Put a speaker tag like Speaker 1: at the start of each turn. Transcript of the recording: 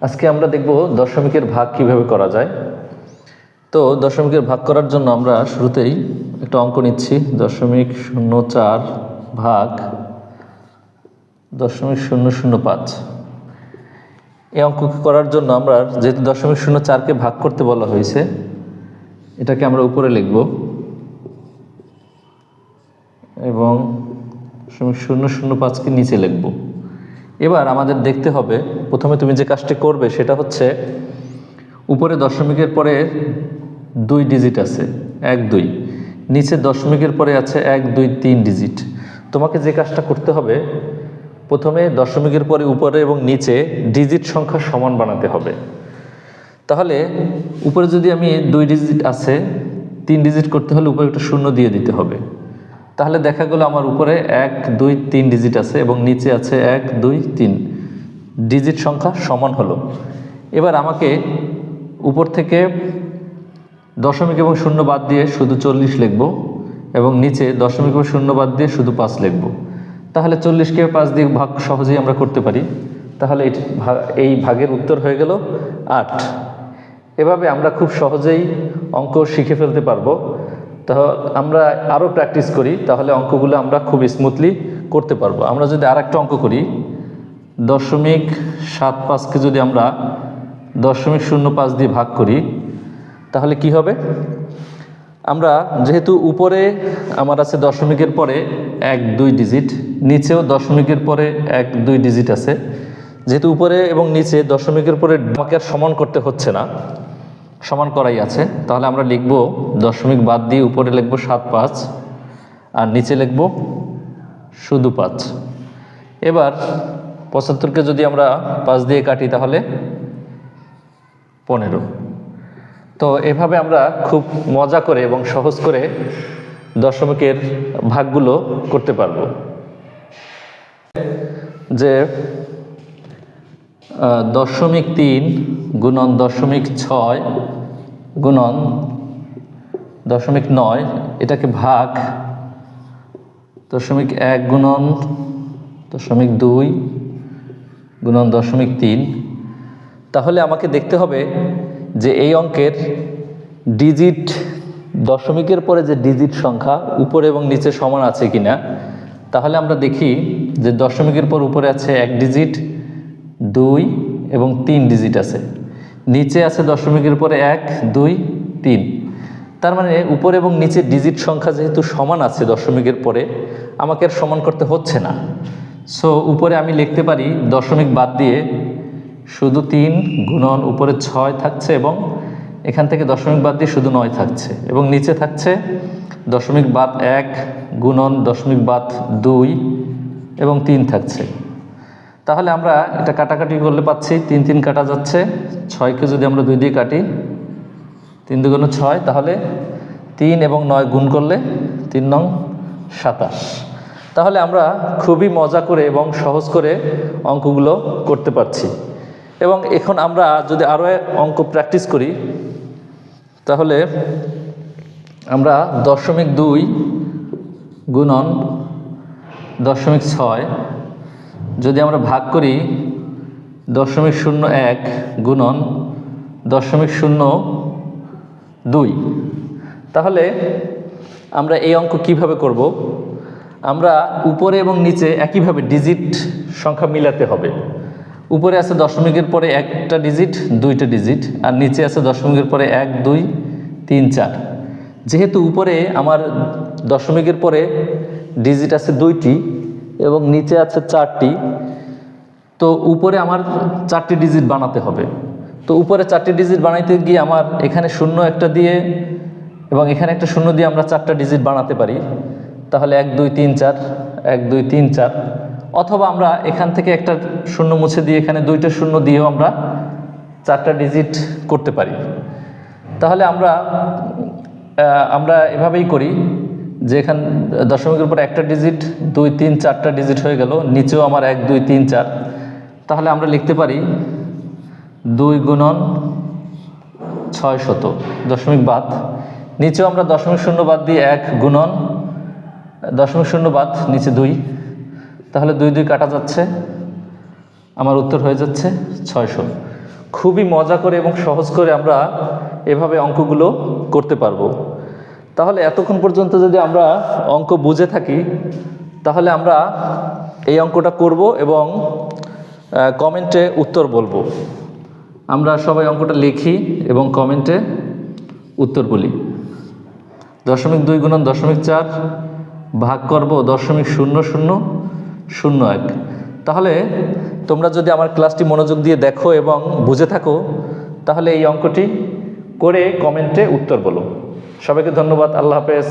Speaker 1: আজকে আমরা দেখব দশমিকের ভাগ কিভাবে করা যায়। তো দশমিকের ভাগ করার জন্য আমরা শুরুতেই একটা অঙ্ক নিচ্ছি, 0.04 ভাগ 0.005। এই অঙ্ক করার জন্য আমরা যেহেতু 0.04কে ভাগ করতে বলা হয়েছে, এটাকে আমরা উপরে লিখব এবং 0.005কে নিচে লিখব। এবার আমাদের দেখতে হবে, প্রথমে তুমি যে কাজটি করবে সেটা হচ্ছে, উপরে দশমিকের পরে 2 ডিজিট আছে 1 2, নিচে দশমিকের পরে আছে 1 2 3 ডিজিট। তোমাকে যে কাজটা করতে হবে, প্রথমে দশমিকের পরে উপরে এবং নিচে ডিজিট সংখ্যা সমান বানাতে হবে। তাহলে উপরে যদি আমি 2 ডিজিট আছে, 3 ডিজিট করতে হলে উপরে একটা শূন্য দিয়ে দিতে হবে। তাহলে দেখা গেল আমার উপরে 1 2 3 ডিজিট আছে এবং নিচে আছে 1 2 3, ডিজিট সংখ্যা সমান হলো। এবার আমাকে উপর থেকে দশমিক এবং শূন্য বাদ দিয়ে শুধু 40 লিখব এবং নিচে দশমিক এবং শূন্য বাদ দিয়ে শুধু 5 লিখব। তাহলে 40কে 5 দিয়ে ভাগ সহজেই আমরা করতে পারি। তাহলে এই ভাগের উত্তর হয়ে গেল 8। এভাবে আমরা খুব সহজেই অঙ্ক শিখে ফেলতে পারবো। তো আমরা আরও প্র্যাকটিস করি, তাহলে অঙ্কগুলো আমরা খুব স্মুথলি করতে পারবো। আমরা যদি আরেকটা অঙ্ক করি, 0.75কে যদি আমরা 0.05 দিয়ে ভাগ করি, তাহলে কি হবে? আমরা যেহেতু উপরে আমার আছে দশমিকের পরে 1 2 ডিজিট, নিচেও দশমিকের পরে 1 2 ডিজিট আছে, যেহেতু উপরে এবং নিচে দশমিকের পরে আমাকে আর সমান করতে হচ্ছে না, সমান করাই আছে, তাহলে আমরা লিখব দশমিক বাদ দিয়ে উপরে লিখব 7 5 আর নিচে লিখব শুধু 5। এবার 75কে যদি আমরা 5 দিয়ে কাটি তাহলে 15। তো এভাবে আমরা খুব মজা করে এবং সহজ করে দশমিকের ভাগগুলো করতে পারবো। যে 0.3 গুণন 0.6 গুণন 0.9, এটাকে ভাগ 0.1 গুণন 0.2 গুণন 0.3। তাহলে আমাকে দেখতে হবে যে এই অঙ্কের ডিজিট, দশমিকের পরে যে ডিজিট সংখ্যা উপরে এবং নিচে সমান আছে কিনা। তাহলে আমরা দেখি যে দশমিকের পর উপরে আছে 1 ডিজিট 2 এবং 3 ডিজিট আছে, নিচে আছে দশমিকের পরে 1 2 3। তার মানে উপরে এবং নিচে ডিজিট সংখ্যা যেহেতু সমান আছে দশমিকের পরে, আমাকে আর সমান করতে হচ্ছে না। সো উপরে আমি লিখতে পারি দশমিক বাদ দিয়ে শুধু 3 গুণন উপরে 6 থাকছে এবং এখান থেকে দশমিক বাদ দিয়ে শুধু 9 থাকছে, এবং নিচে থাকছে দশমিক বাদ 1 গুণন দশমিক বাদ 2 এবং 3 থাকছে। তাহলে আমরা এটা কাটাকাটি করলে পাচ্ছি 3 3 কাটা যাচ্ছে, 6কে যদি আমরা 2 দিয়ে কাটি 3 2 গুণ 6, তাহলে 3 এবং 9 গুণ করলে 3 9 27। তাহলে আমরা খুবই মজা করে এবং সহজ করে অঙ্কগুলো করতে পারছি। এবং এখন আমরা যদি আরও অঙ্ক প্র্যাকটিস করি, তাহলে আমরা 0.2 গুণন 0.6 যদি আমরা ভাগ করি 0.01 গুণন 0.02, তাহলে আমরা এই অঙ্ক কিভাবে করব? আমরা উপরে এবং নিচে একইভাবে ডিজিট সংখ্যা মিলাতে হবে। উপরে আছে দশমিকের পরে 1টা ডিজিট 2টা ডিজিট, আর নিচে আছে দশমিকের পরে 1 2 3 4। যেহেতু উপরে আমার দশমিকের পরে ডিজিট আছে 2টি এবং নিচে আছে 4টি, তো উপরে আমার 4টি ডিজিট বানাতে হবে। তো উপরে 4টি ডিজিট বানাইতে গিয়ে আমার এখানে শূন্য একটা দিয়ে এবং এখানে একটা শূন্য দিয়ে আমরা 4টা ডিজিট বানাতে পারি। তাহলে 1 2 3 4 1 2 3 4, অথবা আমরা এখান থেকে একটা শূন্য মুছে দিয়ে এখানে 2টা শূন্য দিয়েও আমরা 4টা ডিজিট করতে পারি। তাহলে আমরা এভাবেই করি যে এখানে দশমিকের উপর একটা ডিজিট 2 3 4টা ডিজিট হয়ে গেল, নিচেও আমার 1 2 3 4। তাহলে আমরা লিখতে পারি 2 গুণন 600 দশমিক বাদ, নিচেও আমরা দশমিক শূন্য বাদ দিয়ে 1 গুণন দশমিক শূন্য বাদ নিচে 2, তাহলে 2 2 কাটা যাচ্ছে, আমার উত্তর হয়ে যাচ্ছে 600। খুবই মজা করে এবং সহজ করে আমরা এভাবে অঙ্কগুলো করতে পারবো। তাহলে এতক্ষণ পর্যন্ত যদি আমরা অঙ্ক বুঝে থাকি তাহলে আমরা এই অঙ্কটা করব এবং কমেন্টে উত্তর বলবো। আমরা সবাই অঙ্কটা লিখি এবং কমেন্টে উত্তর বলি। 0.2 গুণন 0.4 ভাগ করব 0.0001। তাহলে তোমরা যদি আমার ক্লাসটি মনোযোগ দিয়ে দেখো এবং বুঝে থাকো তাহলে এই অঙ্কটি করে কমেন্টে উত্তর বলো। সবাইকে ধন্যবাদ। আল্লাহ হাফেজ।